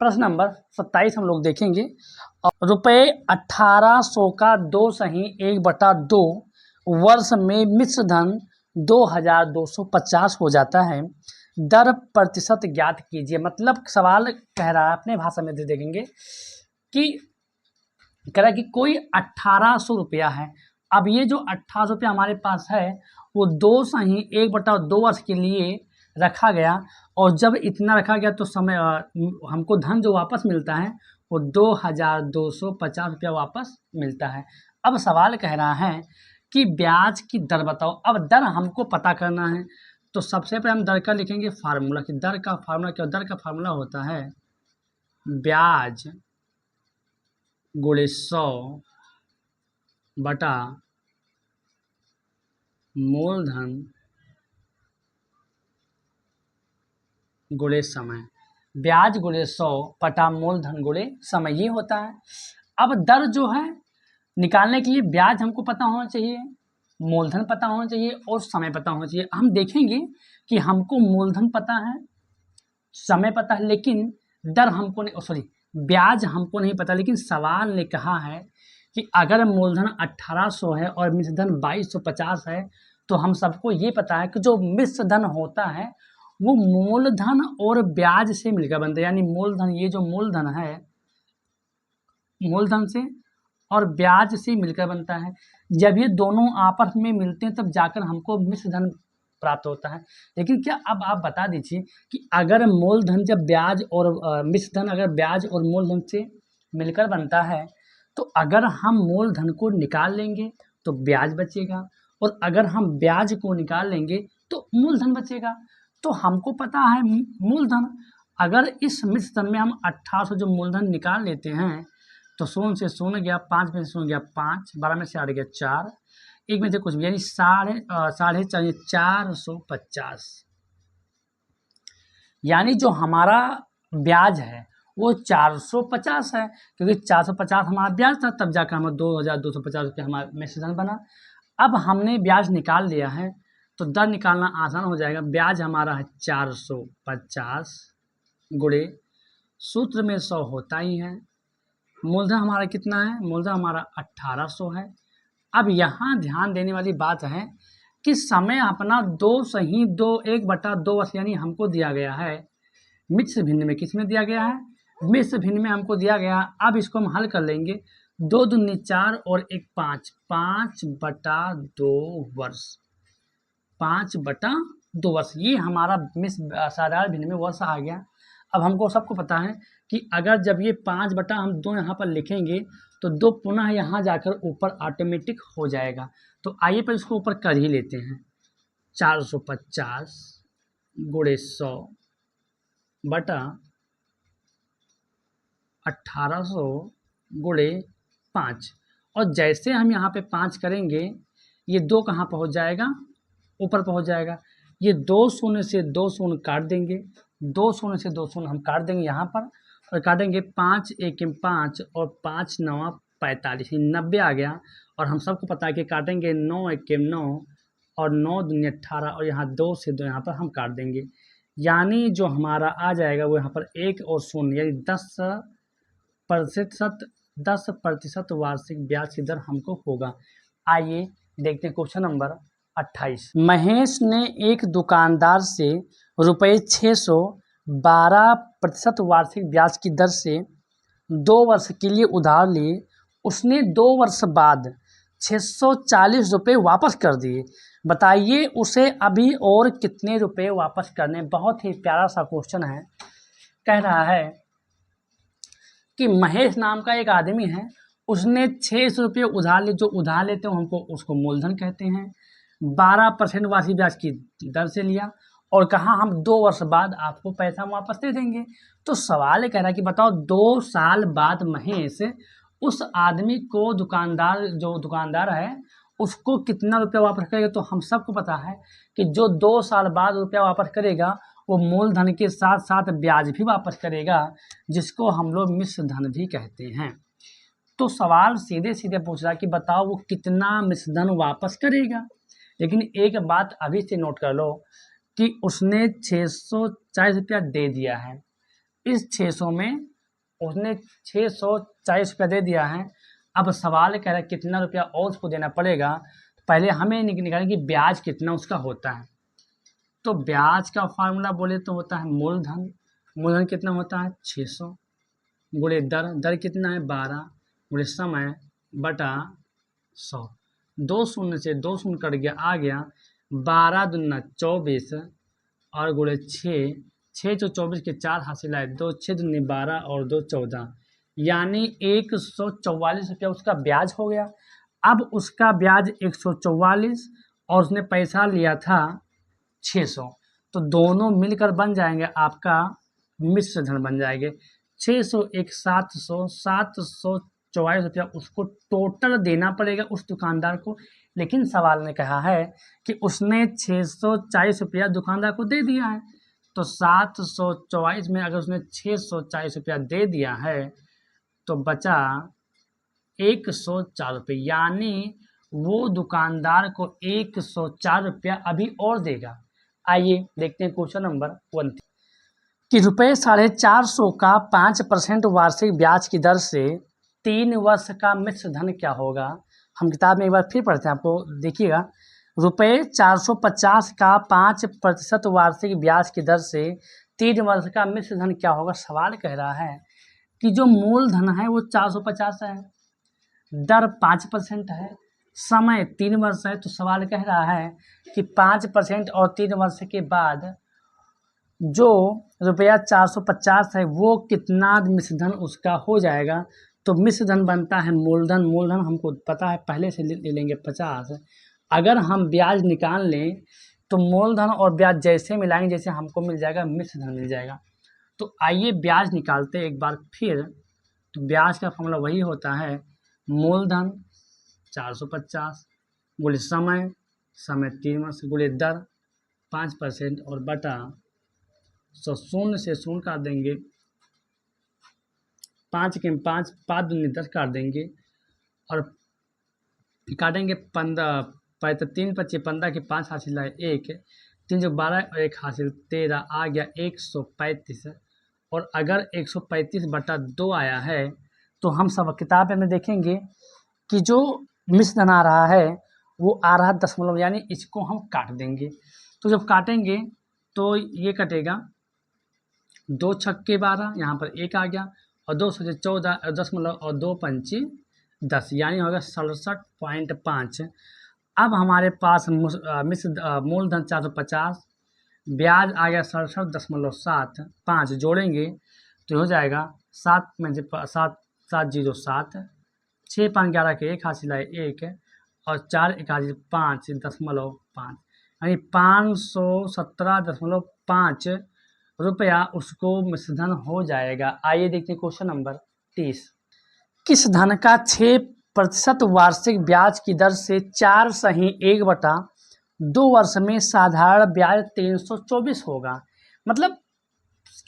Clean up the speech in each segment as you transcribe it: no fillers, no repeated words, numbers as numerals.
प्रश्न नंबर 27 हम लोग देखेंगे। रुपये 1800 का 2/1/2 वर्ष में मिश्र धन 2250 हो जाता है। दर प्रतिशत ज्ञात कीजिए। मतलब सवाल कह रहा है, अपने भाषा में देखेंगे कि कह रहा है कि कोई 1800 रुपया है। अब ये जो 1800 रुपया हमारे पास है वो 2/1/2 वर्ष के लिए रखा गया, और जब इतना रखा गया तो समय हमको धन जो वापस मिलता है वो 2250 रुपया वापस मिलता है। अब सवाल कह रहा है कि ब्याज की दर बताओ। अब दर हमको पता करना है, तो सबसे पहले हम दर का लिखेंगे फार्मूला, कि दर का फार्मूला क्या। दर का फार्मूला होता है ब्याज गुणे 100 बटा मूलधन गुणे समय। ब्याज गुणे 100 बटा मूलधन गुणे समय, ये होता है। अब दर जो है निकालने के लिए ब्याज हमको पता होना चाहिए, मूलधन पता होना चाहिए और समय पता होना चाहिए। हम देखेंगे कि हमको मूलधन पता है, समय पता है, लेकिन दर हमको नहीं, सॉरी ब्याज हमको नहीं पता। लेकिन सवाल ने कहा है कि अगर मूलधन 1800 है और मिश्र धन 2250 है, तो हम सबको ये पता है कि जो मिश्र धन होता है वो मूलधन और ब्याज से मिलकर बनता है। यानी मूलधन, ये जो मूलधन है मूलधन से और ब्याज से मिलकर बनता है। जब ये दोनों आपस में मिलते हैं तब जाकर हमको मिश्र धन प्राप्त होता है। लेकिन क्या अब आप बता दीजिए कि अगर मूलधन जब ब्याज और मिश्र धन अगर ब्याज और मूलधन से मिलकर बनता है, तो अगर हम मूलधन को निकाल लेंगे तो ब्याज बचेगा, और अगर हम ब्याज को निकाल लेंगे तो मूलधन बचेगा। तो हमको पता है मूलधन। अगर इस मिश्र धन में हम 1800 जो मूलधन निकाल लेते हैं, तो 0 से 0 गया, 5 में से 0 गया 5, 12 में से 8 गया 4, 1 में से कुछ भी, यानी 450। यानी जो हमारा ब्याज है वो 450 है, क्योंकि 450 हमारा ब्याज था, तब जाकर हमें 2250 रुपये हमारा मिश्र धन बना। अब हमने ब्याज निकाल लिया है तो दर निकालना आसान हो जाएगा। ब्याज हमारा है 450 गुणे सूत्र में 100 होता ही है। मूलधन हमारा कितना है? मूलधन हमारा 1800 है। अब यहाँ ध्यान देने वाली बात है कि समय अपना 2/1/2 वर्ष, यानी हमको दिया गया है मिश्र भिन्न में। किस में दिया गया है? मिश्र भिन्न में हमको दिया गया। अब इसको हम हल कर लेंगे। 2 दूनी 4 और 1 5, 5/2 वर्ष, 5/2 वर्ष, ये हमारा मिश्र साधारण भिन्न में वर्ष आ गया। अब हमको सबको पता है कि अगर जब ये 5/2 यहाँ पर लिखेंगे तो 2 पुनः यहाँ जाकर ऊपर ऑटोमेटिक हो जाएगा। तो आइए पर इसको ऊपर कर ही लेते हैं। 450 गुणे 100 बटा 1800 गुणे 5, और जैसे हम यहाँ पे 5 करेंगे ये 2 कहाँ पहुँच जाएगा? ऊपर पहुँच जाएगा। ये 2 शून्य से 2 शून्य काट देंगे, 2 शून्य से 2 शून्य हम काट देंगे यहाँ पर, और काटेंगे 5 1 5 और 5 9 45, 90 आ गया। और हम सबको पता है कि काटेंगे 9 1 9 और 9 दूनी 18, और यहाँ 2 से 2 यहाँ पर हम काट देंगे। यानी जो हमारा आ जाएगा वो यहाँ पर 1 और 0, यानी 10% वार्षिक ब्याज की दर हमको होगा। आइए देखते हैं क्वेश्चन नंबर 28। महेश ने एक दुकानदार से रुपये 612% वार्षिक ब्याज की दर से 2 वर्ष के लिए उधार लिए। उसने 2 वर्ष बाद 640 रुपये वापस कर दिए। बताइए उसे अभी और कितने रुपए वापस करने। बहुत ही प्यारा सा क्वेश्चन है। कह रहा है कि महेश नाम का एक आदमी है, उसने 600 रुपये उधार लिए। जो उधार लेते हैं हमको उसको मूलधन कहते हैं। 12% वार्षिक ब्याज की दर से लिया और कहा हम 2 वर्ष बाद आपको पैसा वापस दे देंगे। तो सवाल ये कह रहा है कि बताओ 2 साल बाद महेश उस आदमी को, जो दुकानदार है उसको कितना रुपया वापस करेगा। तो हम सबको पता है कि जो 2 साल बाद रुपया वापस करेगा वो मूलधन के साथ साथ ब्याज भी वापस करेगा, जिसको हम लोग मिश्र धन भी कहते हैं। तो सवाल सीधे सीधे पूछ रहा है कि बताओ वो कितना मिश्र धन वापस करेगा। लेकिन एक बात अभी से नोट कर लो कि उसने 640 रुपया दे दिया है। इस 600 में उसने 640 रुपया दे दिया है। अब सवाल कह रहा है कितना रुपया और उसको देना पड़ेगा। पहले हमें निकालना कि ब्याज कितना उसका होता है। तो ब्याज का फार्मूला बोले तो होता है मूलधन। मूलधन कितना होता है 600 गुणे दर। दर कितना है 12 गुणे समय बटा 100। 2 शून्य से 2 शून्य कट गया, आ गया 12 दूना 24 और गुणे 6। 6 जो 24 के 4 हासिल आए, 2 6 दूनी 12 और 2 14, यानी 144 रुपया उसका ब्याज हो गया। अब उसका ब्याज 144 और उसने पैसा लिया था 600, तो दोनों मिलकर बन जाएंगे आपका मिश्र धन बन जाएंगे। 600 एक 744 रुपया उसको टोटल देना पड़ेगा उस दुकानदार को। लेकिन सवाल ने कहा है कि उसने 640 रुपया दुकानदार को दे दिया है, तो 744 में अगर उसने 640 रुपया दे दिया है तो बचा 104 रुपये, यानी वो दुकानदार को 104 रुपया अभी और देगा। आइए देखते हैं क्वेश्चन नंबर 1 कि ₹450 का 5% वार्षिक ब्याज की दर से 3 वर्ष का मिश्र धन क्या होगा। हम किताब में एक बार फिर पढ़ते हैं, आपको देखिएगा। ₹450 का 5% वार्षिक ब्याज की दर से 3 वर्ष का मिश्र धन क्या होगा। सवाल कह रहा है कि जो मूलधन है वो 450 है, दर 5% है, समय 3 वर्ष है। तो सवाल कह रहा है कि 5% और 3 वर्ष के बाद जो ₹450 है वो कितना मिश्रधन उसका हो जाएगा। तो मिश्रधन बनता है मूलधन। मूलधन हमको पता है, पहले से ले लेंगे 50। अगर हम ब्याज निकाल लें तो मूलधन और ब्याज जैसे मिलाएंगे जैसे हमको मिल जाएगा मिश्रधन मिल जाएगा। तो आइए ब्याज निकालते एक बार फिर। तो ब्याज का फॉर्मूला वही होता है मूलधन 450 गुणे समय, समय 3 वर्ष गुणे दर 5% और बटा 100। शून्य से शून्य काट देंगे, 5 के 5 5 दूनी 10 काट देंगे और काटेंगे 15 3 25 15 के 5 हासिल है 1, 3 जो 12 और 1 हासिल 13, आ गया 135। और अगर 135/2 आया है तो हम सब किताब में देखेंगे कि जो मिश्रधन आ रहा है वो आ रहा दशमलव, यानी इसको हम काट देंगे। तो जब काटेंगे तो ये कटेगा 2 छक्के 12, यहाँ पर 1 आ गया और 2 से 14 दशमलव और 2 पंची 10, यानी होगा 67.5। अब हमारे पास मूलधन 450, ब्याज आ गया 67.7, 5 जोड़ेंगे तो हो जाएगा 7 में 7 7 0 7, 6 5 11 के 1 हासिल है 1 और 4 1 5.5, यानी 517.5 रुपया उसको मिश्रधन हो जाएगा। आइए देखते हैं क्वेश्चन नंबर 30। किस धन का 6% वार्षिक ब्याज की दर से 4/1/2 वर्ष में साधारण ब्याज 324 होगा। मतलब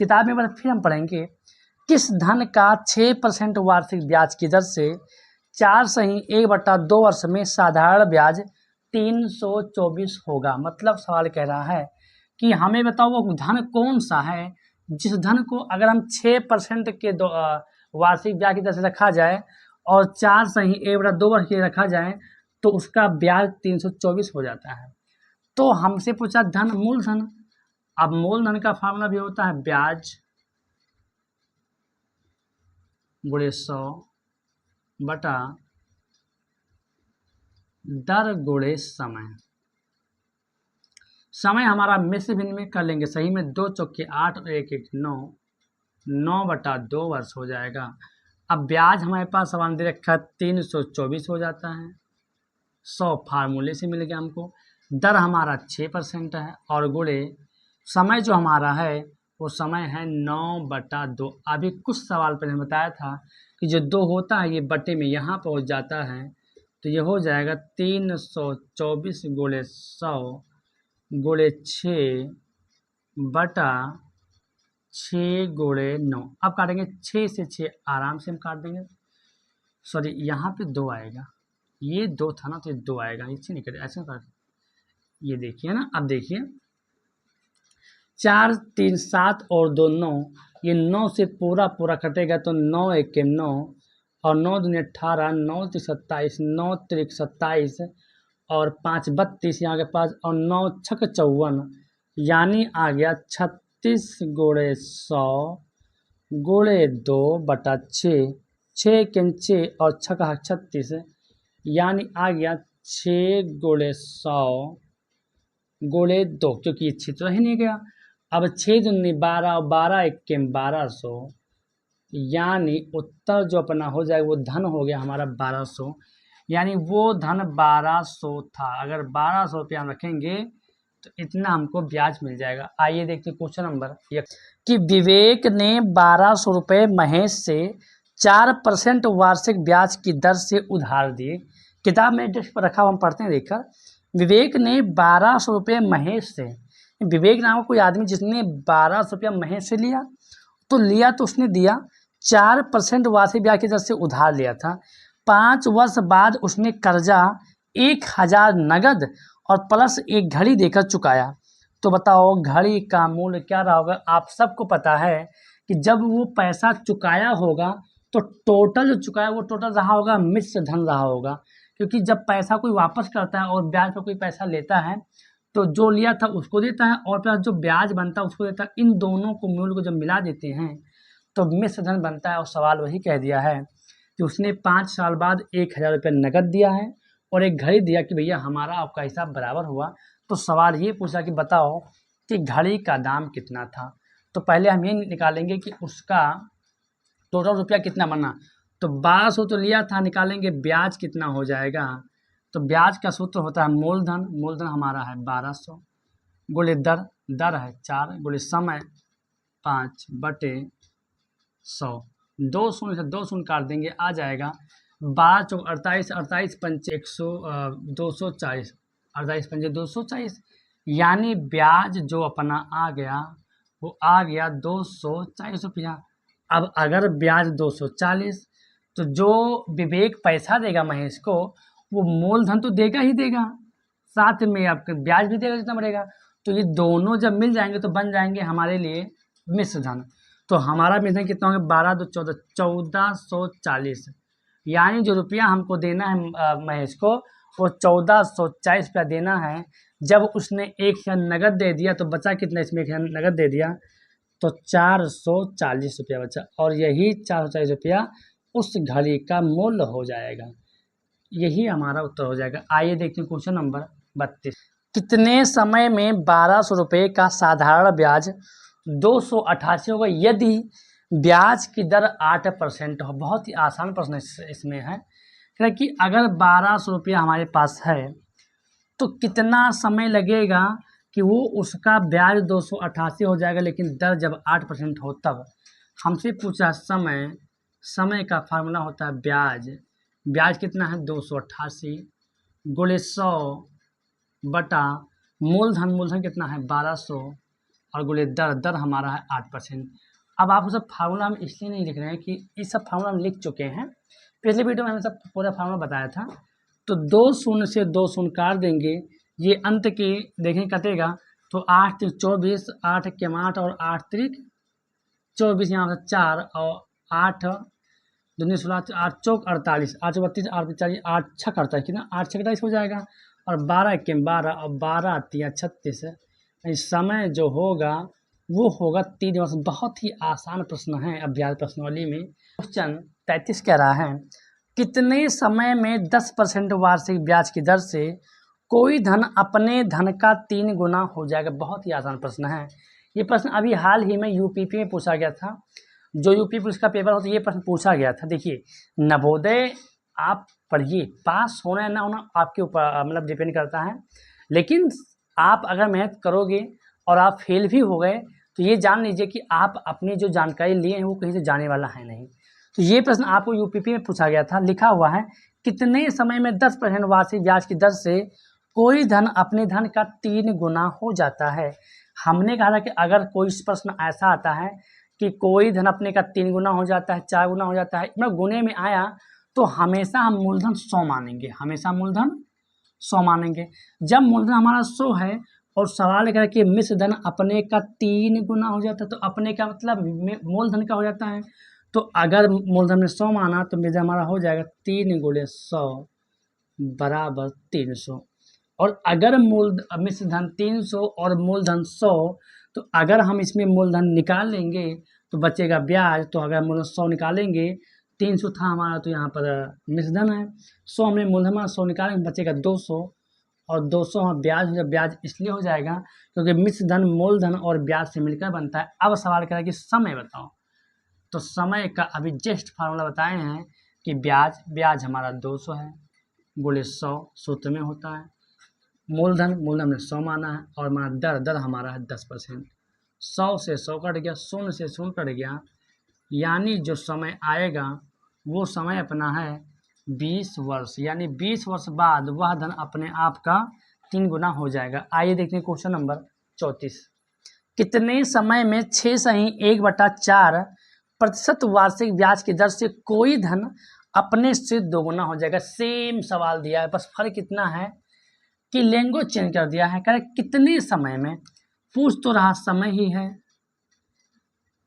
किताब में फिर हम पढ़ेंगे किस धन का 6% वार्षिक ब्याज की दर से 4/1/2 वर्ष में साधारण ब्याज 324 होगा। मतलब सवाल कह रहा है कि हमें बताओ वो धन कौन सा है जिस धन को अगर हम 6% के वार्षिक ब्याज की दर से रखा जाए और 4/1/2 वर्ष के रखा जाए तो उसका ब्याज 324 हो जाता है। तो हमसे पूछा धन मूलधन। अब मूलधन का फार्मूला भी होता है ब्याज गुणे 100 बटा दर गुणे समय। समय हमारा मिश्र भिन्न में कर लेंगे, सही में 2 चौके 8 और 1 1 9, 9/2 वर्ष हो जाएगा। अब ब्याज हमारे पास सवाल दे रखा 324 हो जाता है, 100 फार्मूले से मिल गया हमको। दर हमारा 6% है और गुणे समय जो हमारा है वो समय है 9/2। अभी कुछ सवाल पहले बताया था कि जो 2 होता है ये बटे में यहाँ पहुँच जाता है, तो ये हो जाएगा 324 गुणे 100 गुणे 6/6 गुणे 9। अब काटेंगे 6 से 6 आराम से हम काट देंगे। सॉरी यहाँ पे 2 आएगा, ये 2 था ना तो ये 2 आएगा, इससे नहीं कटे ऐसे काट। ये देखिए ना, अब देखिए 4 3 7 और 2 9, ये 9 से पूरा पूरा कटेगा तो 9 एके 9 और 9 दूनी 18, 9 त्रिक 27, 9 त्रिक 27 और 5 32 यहाँ के पास और 9 छक 54, यानी आ गया 36 गुणे 100 गुणे 2 बटा 6, 6 के 6 और 6 36, यानी आ गया 6 गुणे 100 गुणे 2, क्योंकि ये 6 तो रह नहीं गया। अब 6 दूनी 12 और 12 इक्के 1200, यानी उत्तर जो अपना हो जाएगा वो धन हो गया हमारा 1200, यानी वो धन 1200 था। अगर 1200 रुपया हम रखेंगे तो इतना हमको ब्याज मिल जाएगा। आइए देखते क्वेश्चन नंबर एक कि विवेक ने 1200 रुपये महेश से 4% वार्षिक ब्याज की दर से उधार दिए। किताब में डेस्क पर रखा हुआ हम पढ़ते हैं देखकर। विवेक ने 1200 रुपये महेश से, विवेक नाम का कोई आदमी जिसने 1200 रुपया महेश से लिया तो उसने दिया 4% वार्षिक ब्याज की दर से उधार लिया था। 5 वर्ष बाद उसने कर्जा 1000 नगद और प्लस एक घड़ी देकर चुकाया। तो बताओ घड़ी का मूल्य क्या रहा होगा। आप सबको पता है कि जब वो पैसा चुकाया होगा तो टोटल जो चुकाया वो टोटल रहा होगा मिश्र धन रहा होगा, क्योंकि जब पैसा कोई वापस करता है और ब्याज पर कोई पैसा लेता है तो जो लिया था उसको देता है और प्लस जो ब्याज बनता है उसको देता है। इन दोनों को मूल्य को जब मिला देते हैं तो मिश्र धन बनता है। और सवाल वही कह दिया है कि उसने 5 साल बाद 1000 रुपये नगद दिया है और एक घड़ी दिया कि भैया हमारा आपका हिसाब बराबर हुआ। तो सवाल ये पूछा कि बताओ कि घड़ी का दाम कितना था। तो पहले हम ये निकालेंगे कि उसका टोटल रुपया कितना बना। तो 1200 तो लिया था, निकालेंगे ब्याज कितना हो जाएगा। तो ब्याज का सूत्र होता है मूलधन, मूलधन हमारा है 1200 गुणे दर, दर है 4 गुणे समय 5 बटे 100, 2 शून्य से 2 शून्य काट देंगे, आ जाएगा 12 चौक 48, 48 पंचे 240, 48 पंचे 240, यानी ब्याज जो अपना आ गया वो आ गया 240 रुपया। अब अगर ब्याज 240 तो जो विवेक पैसा देगा महेश को वो मूलधन तो देगा ही देगा, साथ में आपका ब्याज भी देगा जितना बढ़ेगा। तो ये दोनों जब मिल जाएंगे तो बन जाएंगे हमारे लिए मिश्र धन। तो हमारा मिश्र धन कितना होगा 12 2 14 1440, यानी जो रुपया हमको देना है महेश को वो 1440 रुपया देना है। जब उसने 1000 नगद दे दिया तो बचा कितना, इसमें 1000 नगद दे दिया तो 440 रुपया बचा, और यही 440 रुपया उस घड़ी का मूल्य हो जाएगा। यही हमारा उत्तर हो जाएगा। आइए देखते हैं क्वेश्चन नंबर 32। कितने समय में 1200 रुपये का साधारण ब्याज 288 होगा यदि ब्याज की दर 8% हो। बहुत ही आसान प्रश्न इसमें है कि अगर 1200 रुपया हमारे पास है तो कितना समय लगेगा कि वो उसका ब्याज 288 हो जाएगा, लेकिन दर जब 8% हो तब। हमसे पूछा समय, समय का फार्मूला होता है ब्याज, ब्याज कितना है 288 गुणे 100 बटा मूलधन, मूलधन कितना है 1200 और गुणे दर, दर हमारा है 8%। अब आप सब फार्मूला हम इसलिए नहीं लिख रहे हैं कि ये सब फार्मूला हम लिख चुके हैं, पिछले वीडियो में हमने सब पूरा फार्मूला बताया था। तो 2 शून्य से 2 शून्य काट देंगे, ये अंत के देखें कटेगा तो 8 त्रिक 24, 8 के 8 और 8 त्रिक 24, यहाँ से 4 और 8 दूनी 16, 8 चौक 48, 8 32, 8 40, 8 छक 48, कितना 8 छक 48 हो जाएगा, और 12 के 12 और 12 3 36। समय जो होगा वो होगा 3 वर्ष। बहुत ही आसान प्रश्न है अभ्यास प्रश्नावली में। क्वेश्चन 33 कह रहा है कितने समय में 10% वार्षिक ब्याज की दर से कोई धन अपने धन का 3 गुना हो जाएगा। बहुत ही आसान प्रश्न है। ये प्रश्न अभी हाल ही में यूपीपी में पूछा गया था। जो यूपी पुलिस का पेपर हो तो ये प्रश्न पूछा गया था। देखिए नवोदय आप पढ़िए, पास होना है ना होना आपके ऊपर मतलब डिपेंड करता है, लेकिन आप अगर मेहनत करोगे और आप फेल भी हो गए तो ये जान लीजिए कि आप अपनी जो जानकारी लिए हैं वो कहीं से जाने वाला है नहीं। तो ये प्रश्न आपको यूपीपी में पूछा गया था। लिखा हुआ है कितने समय में 10% वार्षिक ब्याज की दर से कोई धन अपने धन का 3 गुना हो जाता है। हमने कहा था कि अगर कोई प्रश्न ऐसा आता है कि कोई धन अपने का 3 गुना हो जाता है, 4 गुना हो जाता है, मतलब गुने में आया तो हमेशा हम मूलधन 100 मानेंगे, हमेशा मूलधन 100 मानेंगे। जब मूलधन हमारा 100 है और सवाल क्या है कि मिश्र धन अपने का 3 गुना हो जाता है। तो अपने का मतलब मूलधन का हो जाता है। तो अगर मूलधन में 100 माना तो मिश्र हमारा हो जाएगा 3 गुणे 100 बराबर 300। और अगर मिश्र धन 300 और मूलधन 100, तो अगर हम इसमें मूलधन निकाल लेंगे तो बचेगा ब्याज। तो अगर मूलधन 100 निकालेंगे, 300 था हमारा तो यहाँ पर मिश्र धन है, 100 हमने मूलधन 100 निकालेंगे बचेगा 200, और 200 हम ब्याज, जब ब्याज इसलिए हो जाएगा क्योंकि मिश्र धन मूलधन और ब्याज से मिलकर बनता है। अब सवाल करें कि समय बताओ, तो समय का अभी जस्ट फार्मूला बताए हैं कि ब्याज हमारा 200 है गुणे 100 सूत्र में होता है। मूलधन में 100 माना है और हमारा दर हमारा है 10%। 100 से 100 कट गया, 0 से 0 कट गया, यानी जो समय आएगा वो समय अपना है 20 वर्ष। यानी 20 वर्ष बाद वह धन अपने आप का 3 गुना हो जाएगा। आइए देखते हैं क्वेश्चन नंबर 34। कितने समय में 6 सही 1/4% वार्षिक ब्याज की दर से कोई धन अपने से 2 गुना हो जाएगा। सेम सवाल दिया है, बस फर्क इतना है कि लैंग्वेज चेंज कर दिया है। कह रहे कितने समय में, पूछ तो रहा समय ही है,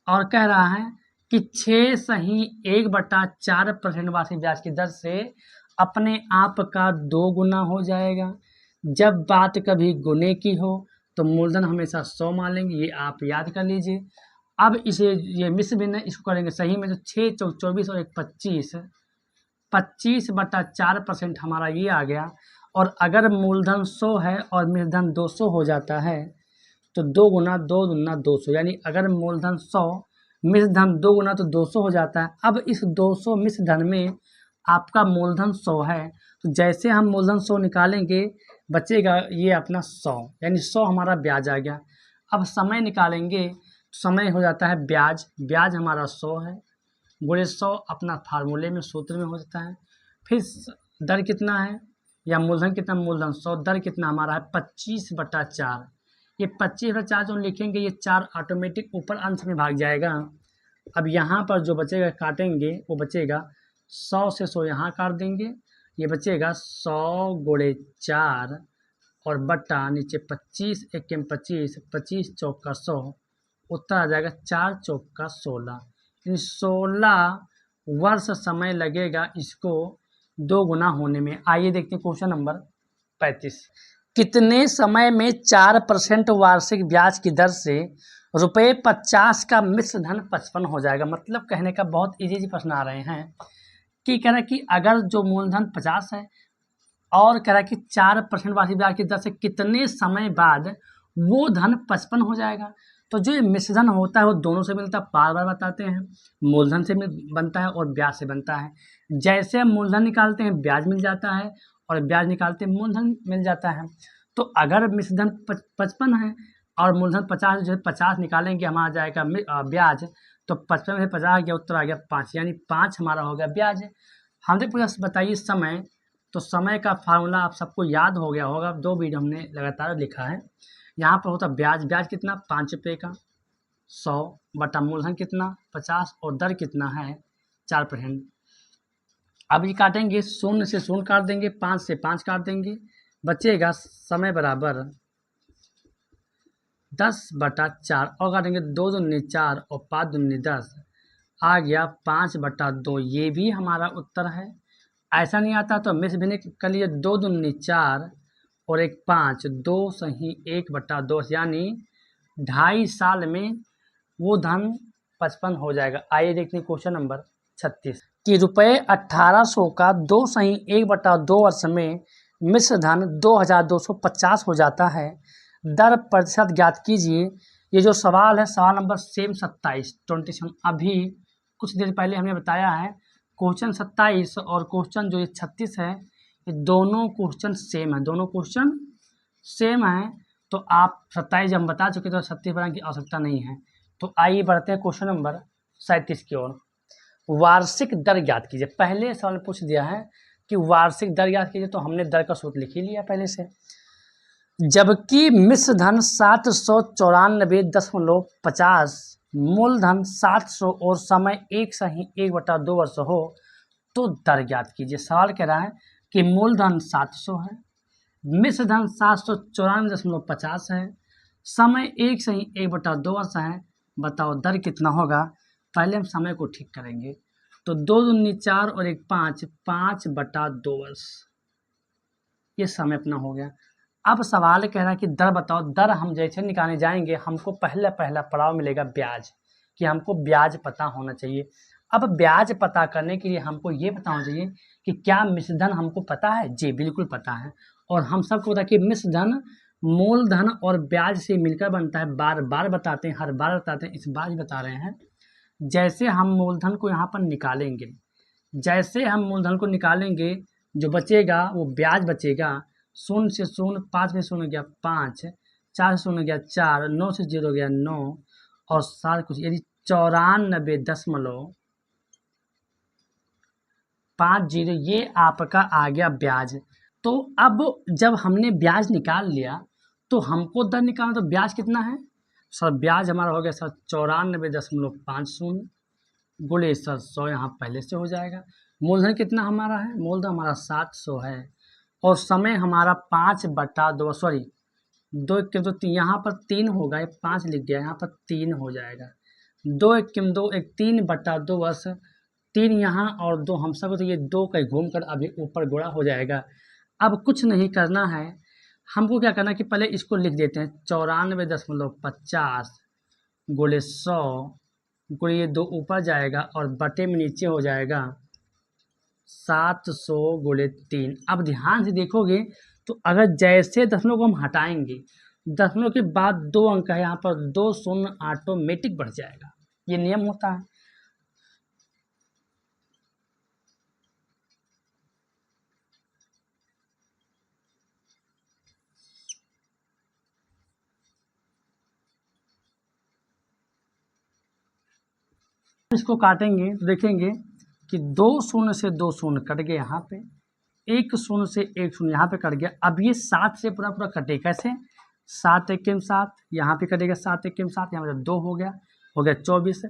और कह रहा है कि 6 सही 1/4% वार्षिक ब्याज की दर से अपने आप का 2 गुना हो जाएगा। जब बात कभी गुने की हो तो मूलधन हमेशा 100 मान लेंगे, ये आप याद कर लीजिए। अब इसे ये मिश्र भिन्न है, इसको करेंगे सही में, तो 6 चौक 24 और 1 25, 25/4% हमारा ये आ गया। और अगर मूलधन 100 है और मिश्रधन 200 हो जाता है तो 2 गुना 2 दूना 200, यानी अगर मूलधन 100 मिश्रधन 2 गुना तो 200 हो जाता है। अब इस 200 मिश्रधन में आपका मूलधन 100 है, तो जैसे हम मूलधन 100 निकालेंगे बचेगा ये अपना 100, यानी 100 हमारा ब्याज आ गया। अब समय निकालेंगे, समय हो जाता है ब्याज हमारा 100 है गुणे 100 अपना फार्मूले में सूत्र में हो जाता है। फिर दर कितना है या मूलधन कितना, मूलधन 100, दर कितना हमारा है 25/4। ये 25/4 जो लिखेंगे ये 4 ऑटोमेटिक ऊपर अंश में भाग जाएगा। अब यहाँ पर जो बचेगा काटेंगे वो बचेगा 100 से 100 यहाँ काट देंगे, ये बचेगा 100 गुणे 4 और बट्टा नीचे 25 1 25, 25 चौक का 100, उत्तर आ जाएगा 4 चौक का 16। इन 16 वर्ष समय लगेगा इसको 2 गुना होने में। आइए देखते हैं क्वेश्चन नंबर 35। कितने समय में 4% वार्षिक ब्याज की दर से ₹50 का मिश्र धन 55 हो जाएगा। मतलब कहने का बहुत इजी प्रश्न आ रहे हैं कि कह रहा है कि अगर जो मूलधन 50 है और कह रहा है कि 4% वार्षिक ब्याज की दर से कितने समय बाद वो धन 55 हो जाएगा। तो जो ये मिश्रधन होता है वो दोनों से मिलता है, बार बार बताते हैं, मूलधन से बनता है और ब्याज से बनता है। जैसे हम मूलधन निकालते हैं ब्याज मिल जाता है और ब्याज निकालते हैं मूलधन मिल जाता है। तो अगर मिश्रधन 55 है और मूलधन 50, जो 50 निकालेंगे हमारा जाएगा ब्याज, तो 55 से 50 आ गया, उत्तर आ गया 5, यानी 5 हमारा हो गया ब्याज। हमने पूछा बताइए समय, तो समय का फार्मूला आप सबको याद हो गया होगा, 2 वीडियो हमने लगातार लिखा है। यहाँ पर होता ब्याज कितना 5 रुपये का 100 बटा मूलधन कितना 50 और दर कितना है 4%। अब ये काटेंगे, 0 से 0 काट देंगे, 5 से 5 काट देंगे, बचेगा समय बराबर 10/4 और काटेंगे 2 दूनी 4 और 5 दूनी 10, आ गया 5/2। ये भी हमारा उत्तर है। ऐसा नहीं आता तो मिस भी नहीं कर लिए, 2 दूनी 4 और 1 5, 2 सही 1/2, यानी 2.5 साल में वो धन 55 हो जाएगा। आइए देखते हैं क्वेश्चन नंबर 36 कि ₹1800 का 2 सही 1/2 वर्ष में मिश्र धन 2250 हो जाता है। दर प्रतिशत ज्ञात कीजिए। ये जो सवाल है सवाल नंबर सेम 27 अभी कुछ देर पहले हमने बताया है। क्वेश्चन 27 और क्वेश्चन जो ये 36 है, ये दोनों क्वेश्चन सेम है, दोनों क्वेश्चन सेम है। तो आप 27 जब हम बता चुके तो 36 बनाने की आवश्यकता नहीं है। तो आइए बढ़ते हैं क्वेश्चन नंबर 37 की ओर। वार्षिक दर ज्ञात कीजिए। पहले सवाल पूछ दिया है कि वार्षिक दर ज्ञात कीजिए, तो हमने दर का सूत्र लिख ही लिया पहले से। जबकि मिश्र धन 794.50, मूलधन 700 और समय 1 सही 1/2 वर्ष हो तो दर ज्ञात कीजिए। सवाल कह रहा है कि मूलधन 700 है मिश्र धन 794.50 है, समय 1/1/2 है। बताओ दर कितना होगा। पहले हम समय को ठीक करेंगे, तो 2 दूनी 4 और 1 5, 5/2 ये समय अपना हो गया। अब सवाल कह रहा है कि दर बताओ। दर हम जैसे निकालने जाएंगे हमको पहला पड़ाव मिलेगा ब्याज, कि हमको ब्याज पता होना चाहिए। अब ब्याज पता करने के लिए हमको ये पता होना चाहिए कि क्या मिश्रधन हमको पता है। जी बिल्कुल पता है, और हम सबको पता है कि मिश्रधन मूलधन और ब्याज से मिलकर बनता है। बार बार बताते हैं, हर बार बताते हैं, इस बार भी बता रहे हैं। जैसे हम मूलधन को यहाँ पर निकालेंगे, जैसे हम मूलधन को निकालेंगे, जो बचेगा वो ब्याज बचेगा। 0 से 0, 5 में 0 गया 5, 4 से 0 गया 4, 9 से 0 गया 9 और 7 कुछ, यदि 94.50 ये आपका आ गया ब्याज। तो अब जब हमने ब्याज निकाल लिया तो हमको दर निकालना, तो ब्याज कितना है सर। ब्याज हमारा हो गया सर 94.50 गुणे सर 100, यहाँ पहले से हो जाएगा। मूलधन कितना हमारा है, मूलधन हमारा 700 है, और समय हमारा 5/2, सॉरी 2 1 तो 3, यहाँ पर 3 होगा, 5 लिख गया, यहाँ पर 3 हो जाएगा। 2 1 2, 3/2 बस 3 यहाँ और 2 हम सब, तो ये 2 कहीं घूम कर अभी ऊपर गुणा हो जाएगा। अब कुछ नहीं करना है, हमको क्या करना है कि पहले इसको लिख देते हैं। 94.50 गुणे 100 गुणे ये 2 ऊपर जाएगा और बटे में नीचे हो जाएगा 700 गुणे 3। अब ध्यान से देखोगे तो अगर जैसे दशमलव को हम हटाएंगे, दशमलव के बाद 2 अंक है, यहाँ पर 2 शून्य ऑटोमेटिक बढ़ जाएगा। ये नियम होता है। इसको काटेंगे तो देखेंगे कि 2 शून्य से 2 शून्य कट गए, यहाँ पे 1 शून्य से 1 शून्य यहाँ पे कट गया। अब ये 7 से पूरा कटे, कैसे 7 1 7, यहाँ पे कटेगा 7 1 7, यहाँ पर 2 हो गया 24,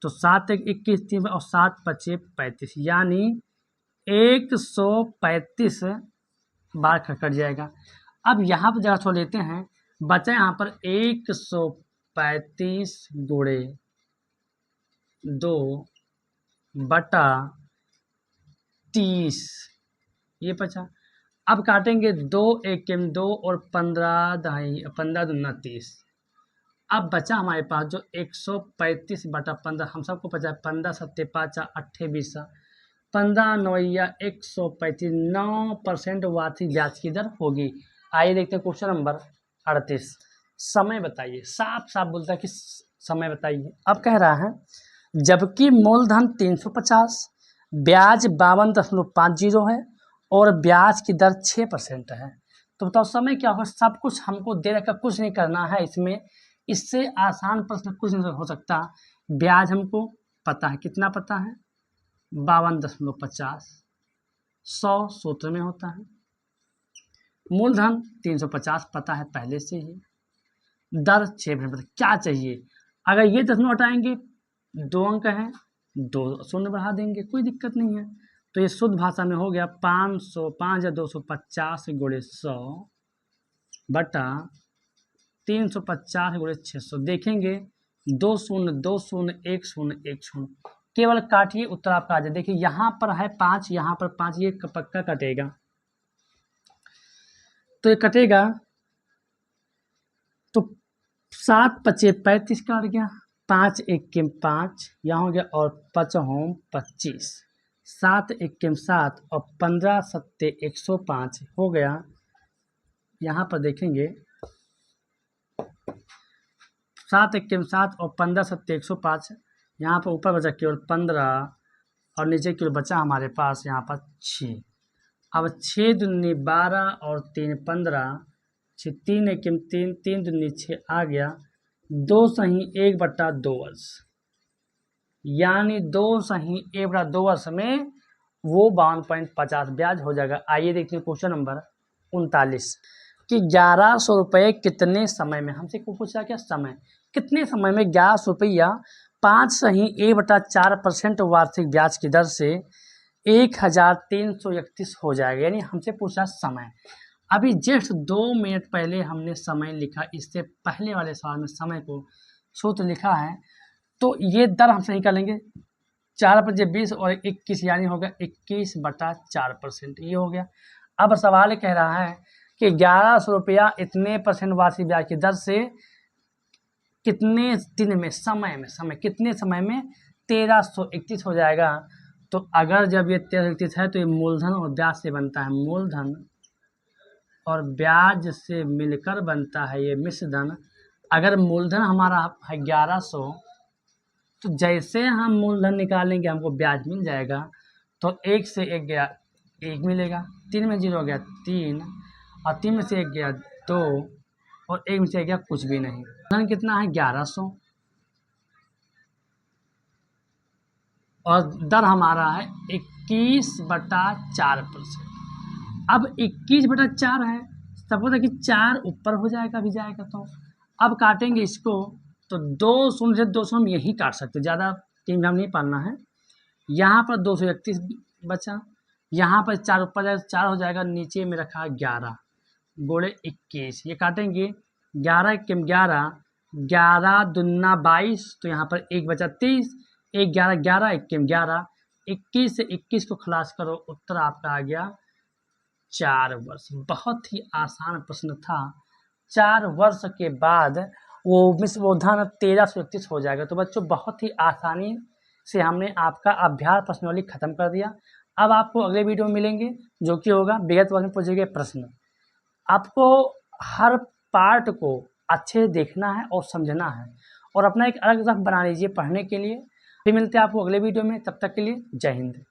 तो 7 1 21 3 और 7 5 35, यानी 135 बार कट जाएगा। अब यहाँ पर जगह छोड़ लेते हैं, बचा यहाँ पर 135 गुणे 2/30 ये बचा। अब काटेंगे 2 1 2 और 15 दूना 30। अब बचा हमारे पास जो 135/15, हम सबको पता है 15 7 5 28 15 9 135, 9% वार्षिक ब्याज की दर होगी। आइए देखते हैं क्वेश्चन नंबर 38। समय बताइए, साफ साफ बोलता है कि समय बताइए। अब कह रहा है जबकि मूलधन 350, ब्याज 52.50 है और ब्याज की दर 6% है, तो बताओ समय क्या होगा। सब कुछ हमको दे रखा, कुछ नहीं करना है इसमें, इससे आसान प्रश्न कुछ नहीं हो सकता। ब्याज हमको पता है, कितना पता है 52.50, 100 सूत्र में होता है। मूलधन 350 पता है पहले से ही, दर 6%। क्या चाहिए, अगर ये दशमलव हटाएंगे 2 अंक है, 2 शून्य बढ़ा देंगे, कोई दिक्कत नहीं है। तो ये शुद्ध भाषा में हो गया 5,250 गुणे 100 बटा 350 गुणे 600। देखेंगे 2 शून्य 2 शून्य 1 शून्य 1 शून्य, केवल काटिए उत्तर आपका आ जाए। देखिए यहाँ पर है 5, यहाँ पर 5, ये पक्का कटेगा, तो ये कटेगा तो 7 5 35 काट गया, 5 1 5 यहाँ हो गया और 5 25, 7 1 7 और 15 7 105 हो गया। यहाँ पर देखेंगे 7 1 7 और 15 7 105, यहाँ पर ऊपर बचा केवल 15 और नीचे केवल बचा हमारे पास यहाँ पर 6। अब 6 दूनी 12 और 3 15, 6 3 1 3, 3 दूनी 6 आ गया, 2 सही 1/2 वर्ष, यानी 2 सही 1/2 वर्ष में वो 52.50 ब्याज हो जाएगा। आइए देखते हैं क्वेश्चन नंबर 39 कि 1100 रुपये कितने समय में, हमसे पूछा क्या समय, कितने समय में 1100 रुपया 5 सही 1/4% वार्षिक ब्याज की दर से 1331 हो जाएगा। यानी हमसे पूछा समय। अभी जस्ट 2 मिनट पहले हमने समय लिखा, इससे पहले वाले सवाल में समय को सूत्र लिखा है। तो ये दर हम सही कर लेंगे, 4×20 और 21 यानी हो गया 21/4%, ये हो गया। अब सवाल कह रहा है कि 1100 रुपया इतने % वार्षिक ब्याज की दर से कितने दिन में, समय कितने समय में 1331 हो जाएगा। तो अगर जब ये 1331 है तो ये मूलधन और ब्याज से बनता है, मूलधन और ब्याज से मिलकर बनता है ये मिश्रधन। अगर मूलधन हमारा है 1100, तो जैसे हम मूलधन निकालेंगे हमको ब्याज मिल जाएगा। तो 1 से 1 गया 1 मिलेगा, 3 में 0 गया 3, और 3 में से 1 गया 2, और 1 में से 1 गया कुछ भी नहीं। मूलधन कितना है 1100, और दर हमारा है 21/4%। अब 21/4 है, सपोज है कि 4 ऊपर हो जाएगा भी जाएगा। तो अब काटेंगे इसको, तो 2 शून्य से 200 हम यही काट सकते, ज़्यादा तीन हम नहीं पालना है। यहाँ पर 231 बचा, यहाँ पर 4 ऊपर जाएगा 4 हो जाएगा, नीचे में रखा 11 गुणे 21, ये काटेंगे 11 के 11, 11 दूना 22, तो यहाँ पर 1 बचा 23, 1 11 11, 1 के 11, 21 से 21 को खलास करो, उत्तर आपका आ गया 4 वर्ष। बहुत ही आसान प्रश्न था। 4 वर्ष के बाद वो धन 1331 हो जाएगा। तो बच्चों बहुत ही आसानी से हमने आपका अभ्यास प्रश्नावली खत्म कर दिया। अब आपको अगले वीडियो में मिलेंगे, जो कि होगा विगत वर्ग में पूछे गए प्रश्न। आपको हर पार्ट को अच्छे से देखना है और समझना है, और अपना एक अलग रफ बना लीजिए पढ़ने के लिए। फिर मिलते हैं आपको अगले वीडियो में, तब तक के लिए जय हिंद।